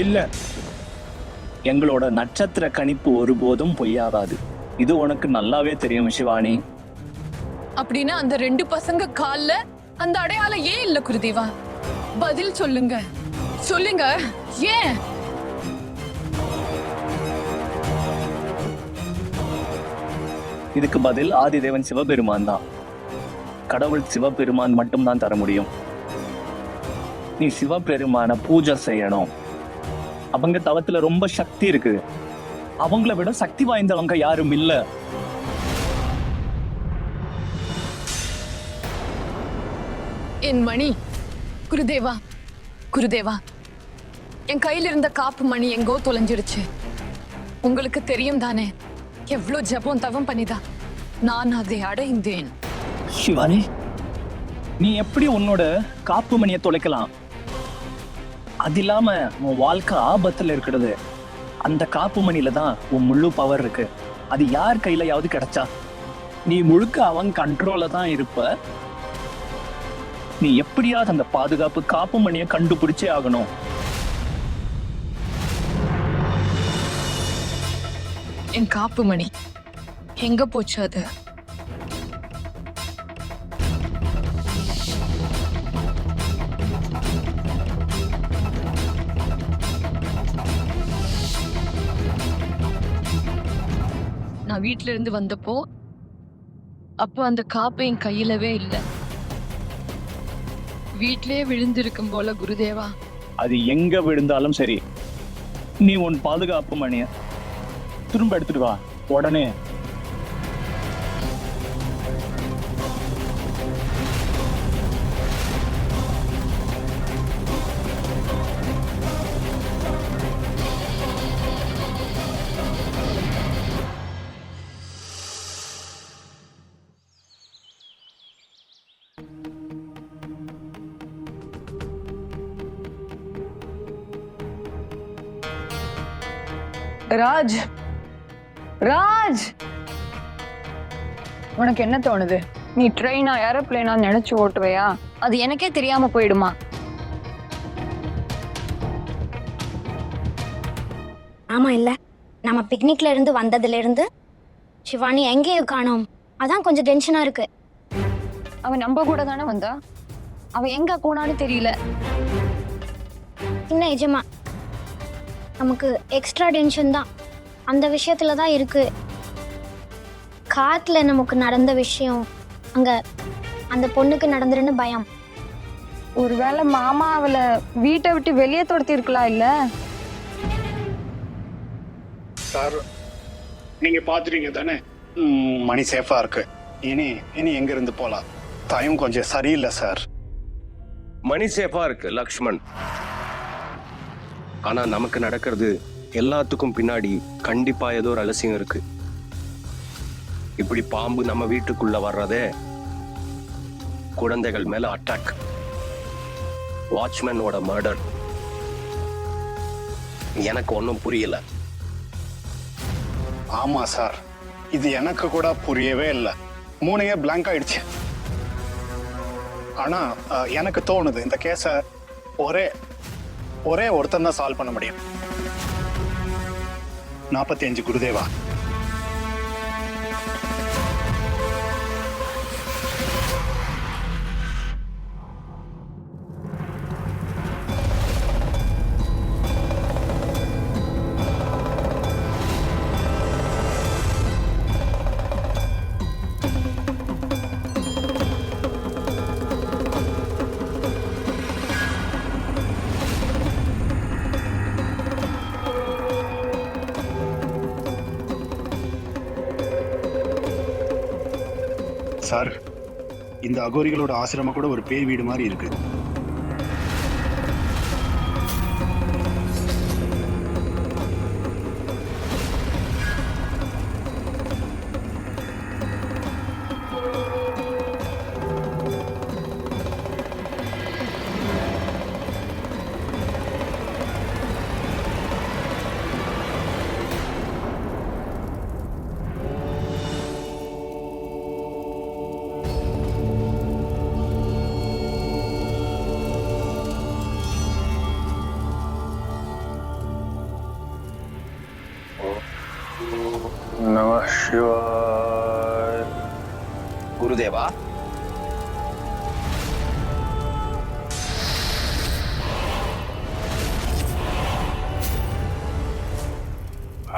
இல்ல, எங்களோட நட்சத்திர கணிப்பு ஒருபோதும் பொய்யாகாது. இது உனக்கு நல்லாவே தெரியும் சிவானி. அப்படின்னா அந்த 2 பசங்க கால்ல அந்த அடையாளம் ஏன் இல்ல குருதேவா? பதில் சொல்லுங்க, சொல்லுங்க, ஏன்? இதுக்கு பதில் ஆதிதேவன் சிவபெருமான் தான். கடவுள் சிவபெருமான் மட்டும்தான் தர முடியும். நீ சிவபெருமான பூஜை செய்யணும். அவங்க தவத்துல ரொம்ப சக்தி இருக்கு. அவங்கள விட சக்தி வாய்ந்தவங்க யாரும் இல்ல. என் மணி குருதேவா, குருதேவா, என் கையில இருந்த காப்பு மணி எங்கோ தொலைஞ்சிருச்சு. உங்களுக்கு தெரியும் தானே, எவ்வளவு ஜபம் தவம் பண்ணிதான் நான் அதை அடைந்தேன். சிவானி, நீ எப்படி உன்னோட காப்பு மணியை தொலைக்கலாம்? அது இல்லாம உன் வாழ்க்கை ஆபத்துல இருக்கிறது. அந்த காப்பு மணியில தான் உன் முழு பவர் இருக்கு. அது யார் கையிலயாவது கிடைச்சா நீ முழுக்க அவன் கண்ட்ரோல்ல தான் இருப்ப. நீ எப்படியாவது அந்த பாதுகாப்பு காப்பு மணியை கண்டுபிடிச்சே ஆகணும். என் காப்பு மணி எங்க போச்சு? அது நான் வீட்ல இருந்து வந்தப்போ அப்போ அந்த காப்பு என் கையிலவே இல்லை. வீட்லயே விழுந்திருக்கும் போல குருதேவா. அது எங்க விழுந்தாலும் சரி, நீ உன் பாதுகாப்பு மணிய திரும்ப எடுத்துட்டு வா உடனே. ராஜ், ராஜ், உனக்கு என்ன தோணுது? நீ ட்ரெயினா ஏரோப்ளேனா நினைச்சு ஓட்டுவையா? அது எனக்கே தெரியாம போயிடுமா? ஆமா, இல்ல நம்ம பிக்னிக்ல இருந்து வந்ததுல இருந்து சிவானி எங்கேயும் காணோம். அதான் கொஞ்சம் டென்ஷனா இருக்கு. அவன் நம்ம கூட தானே வந்தா, அவ எங்க போனான்னு தெரியல. இன்னும் நிஜமா நமக்கு எக்ஸ்ட்ரா டென்ஷன் தான் அந்த விஷயத்துல தான் இருக்கு. காட்டுல நமக்கு நடந்த விஷயம் அங்க அந்த பொண்ணுக்கு நடந்துருன்னு பயம். ஒருவேளை மாமா அவளை வீட்டை விட்டு வெளியே துரத்தி இருக்கலாம். இல்ல சார், நீங்க பாத்துறீங்க தானே? மணி சேஃபா இருக்கு. இனி இனி எங்க இருந்து போலாம்? டைம் கொஞ்சம் சரியில்லை சார். மணி சேஃபா இருக்கு லக்ஷ்மண். ஆனா நமக்கு நடக்கிறது எல்லாத்துக்கும் பின்னாடி கண்டிப்பா ஏதோ ஒரு ரகசியம் இருக்கு. இப்படி பாம்பு நம்ம வீட்டுக்குள்ள வர்றதே குழந்தைகள் மேல அட்டாக், வாட்ச்மேனோட மர்டர். எனக்கு ஒன்றும் புரியல. ஆமா சார், இது எனக்கு கூட புரியவே இல்லை. மூணையே பிளாங்க் ஆயிடுச்சு. ஆனா எனக்கு தோணுது இந்த கேஸை ஒரே ஒருத்தன் தான் சால்வ் பண்ண முடியும். 45 குருதேவா. சார், இந்த அகோரிகளோட ஆசிரமம் கூட ஒரு பேய் வீடு மாதிரி இருக்கு. சிவாய். குருதேவா,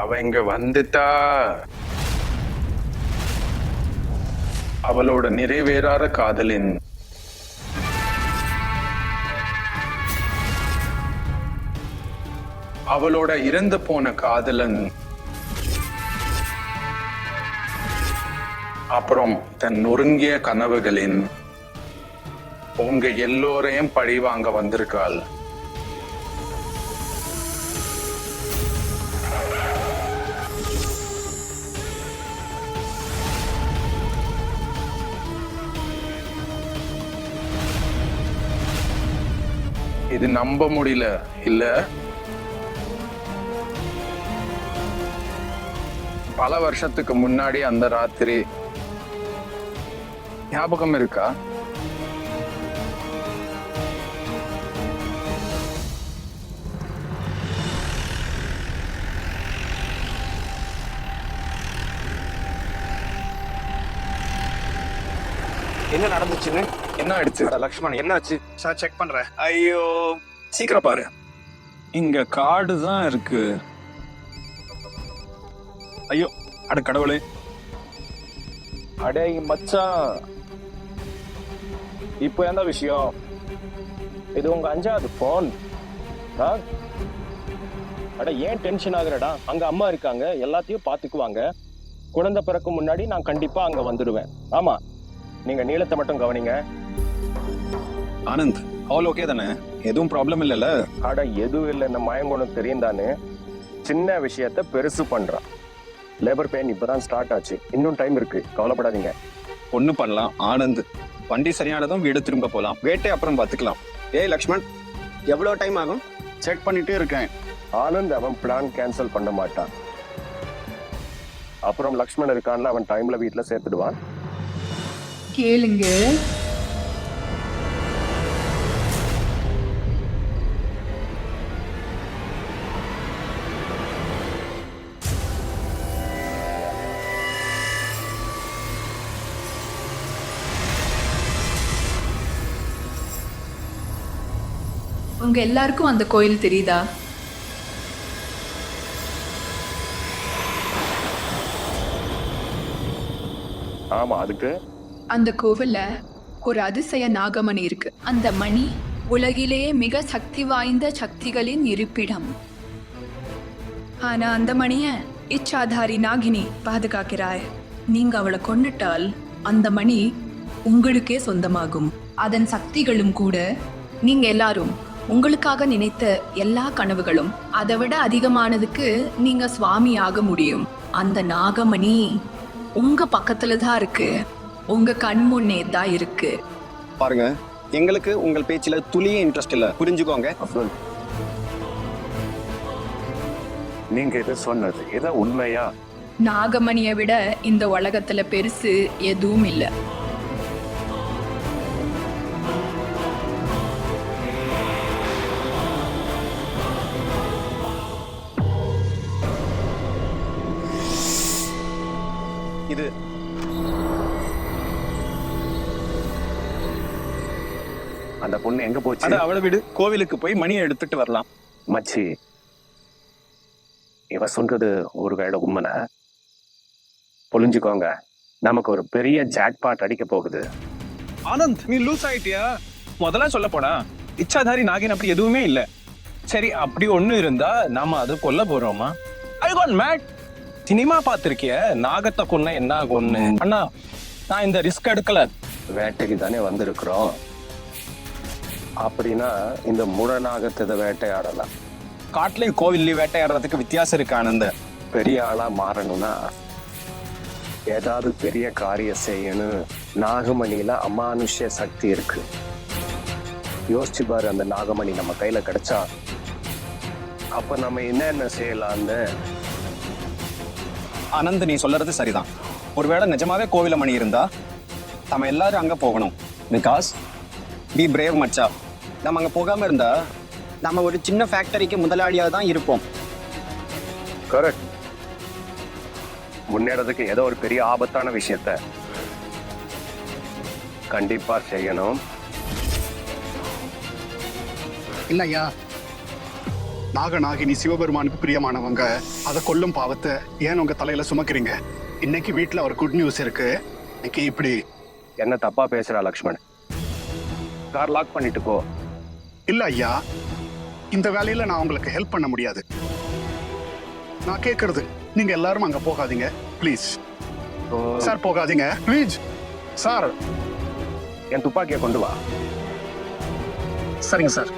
அவ இங்க வந்துட்டா. அவளோட நிறைவேறாத காதலின் அவளோட இறந்து போன காதலன் அப்புறம் தன் நொறுங்கிய கனவுகளின் உங்க எல்லோரையும் பழி வாங்க வந்திருக்காள். இது நம்ப முடியல இல்ல? பல வருஷத்துக்கு முன்னாடி அந்த ராத்திரி ஞாபகம் இருக்கா? என்ன நடந்துச்சுன்னு? என்ன ஆயிடுச்சு? லக்ஷ்மண் என்னாச்சு? சார் செக் பண்றேன். ஐயோ, சீக்கிரம் பாரு. இங்க கார்டு தான் இருக்கு. ஐயோ, அட கடவுளே. அடே மச்சான், இப்போ என்ன விஷயம்? இது உங்க 5வது போன். அட ஏன் டென்ஷன் ஆகுறடா? அங்க அம்மா இருக்காங்க, எல்லாத்தையும் பாத்துக்குவாங்க. குழந்தை பிறக்கும் முன்னாடி நான் கண்டிப்பா அங்க வந்துடுவேன். ஆமா, நீங்க நீளத்தை மட்டும் கவனிங்க. ஆனந்த், ஆல் ஓகே தானே? எதுவும் ப்ராப்ளம் இல்லைல்ல? அட எதுவும் இல்லை, இந்த மயங்குணம் தெரியும் தானே. சின்ன விஷயத்த பெருசு பண்றான். லேபர் பெயின் இப்பதான் ஸ்டார்ட் ஆச்சு, இன்னும் டைம் இருக்கு, கவலைப்படாதீங்க. ஒண்ணு பண்ணலாம் ஆனந்த், வண்டி சரியானதும் வீடு திரும்ப போலாம். வேட்டை அப்புறம் பாத்துக்கலாம். ஏய் லக்ஷ்மண், எவ்வளவு டைம் ஆகும்? செக் பண்ணிட்டே இருக்கேன். ஆனந்த் அவன் பிளான் கேன்சல் பண்ண மாட்டான். அப்புறம் லக்ஷ்மண் இருக்கான்ல, அவன் டைம்ல வீட்டுல சேர்த்துடுவான். கேளுங்க. உங்க எல்லாருக்கும் அந்த கோயில் தெரியுதா? ஆமா, அதுக்கு அந்த கோவில்ல ஒரு அதிசய நாகமணி இருக்கு. அந்த மணி உலகிலேயே மிக சக்தி வாய்ந்த சக்திகளின் இருப்பிடம். ஆனா அந்த மணிய இச்சாதாரி நாகினி பாதுகாக்கிறாய். நீங்க அவளை கொன்னுட்டால் அந்த மணி உங்களுக்கே சொந்தமாகும். அதன் சக்திகளும் கூட நீங்க எல்லாரும் உங்களுக்காக நினைத்த எல்லா கனவுகளும் அதை விட அதிகமானதுக்கு நீங்க சுவாமி ஆக முடியும். அந்த நாகமணி உங்க பக்கத்துல தான் இருக்கு, உங்க கண் முன்னே தான் இருக்கு. பாருங்க, எங்களுக்கு உங்கள் பேச்சில துளியே இன்ட்ரெஸ்ட் இல்ல, புரிஞ்சுக்கோங்க. அப்துல், நீங்க இது சொன்னது இத உண்மையா? நாகமணியை விட இந்த உலகத்துல பெருசு எதுவும் இல்லை. இது அந்த பொண்ணு எங்க போச்சு? அது அவளை விடு, கோவிலுக்கு போய் மணியை எடுத்துட்டு வரலாம். மச்சி, இவ சொல்றது ஒருவேளை உண்மைனா புரிஞ்சுக்கோங்க, நமக்கு ஒரு பெரிய ஜாக்பாட் அடிக்க போகுது. ஆனந்த், நீ லூஸ் ஆயிட்டியா? முதல்ல சொல்ல போனா இச்சாதாரி நாகின் அப்படி எதுவுமே இல்ல. சரி, அப்படி ஒண்ணு இருந்தா நாம அதை கொல்ல போறோமா? I got mad. சினிமா பார்த்திருக்கிய, நாகத்தை கொன்ன என்ன ஆகும்னு. அண்ணா, நான் இந்த ரிஸ்க் எடுக்கல. வேட்டைக்கு தானே வந்திருக்கிறோம். அப்படின்னா இந்த முரணாகத்தை வேட்டையாடலாம். காட்டுலயும் கோவில்லையும் வேட்டையாடுறதுக்கு வித்தியாசம் இருக்கு ஆனந்த. பெரிய ஆளா மாறணும்னா ஏதாவது பெரிய காரியம் செய்யணும். நாகமணியில அமானுஷ்ய சக்தி இருக்கு. யோசிச்சு பாரு, அந்த நாகமணி நம்ம கையில கிடைச்சா அப்ப நம்ம என்னென்ன செய்யலாம்னு. ஆனந்த், நீ சொல்றது சரிதான். ஒருவேளை நிஜமாவே கோவில மணி இருந்தா நம்ம எல்லாரும் அங்க போகணும். பிகாஸ் பி பிரேவ் மச்சா. நம்ம அங்க போகாம இருந்தா நம்ம ஒரு சின்ன ஃபேக்டரிக்கு முதலாளியாக தான் இருப்போம். கரெக்ட். முன்னேறதுக்கு ஏதோ ஒரு பெரிய ஆபத்தான விஷயத்த கண்டிப்பா செய்யணும். இல்லையா, நாகநாகினி சிவபெருமானுக்கு பிரியமானவங்க. அதை கொல்லும் பாவத்தை ஏன் உங்க தலையில சுமக்கிறீங்க? இன்னைக்கு வீட்டுல ஒரு குட் நியூஸ் இருக்கு. இன்னைக்கு இப்படி என்ன தப்பா பேசுறா லக்ஷ்மண்? கார் லாக் பண்ணிட்டு போ. இல்ல ஐயா, இந்த வேலையில நான் உங்களுக்கு ஹெல்ப் பண்ண முடியாது. நான் கேட்கறது, நீங்க எல்லாரும் அங்க போகாதீங்க ப்ளீஸ். சார் போகாதீங்க ப்ளீஸ் சார். என் துப்பாக்கியை கொண்டு வா. சரிங்க சார்.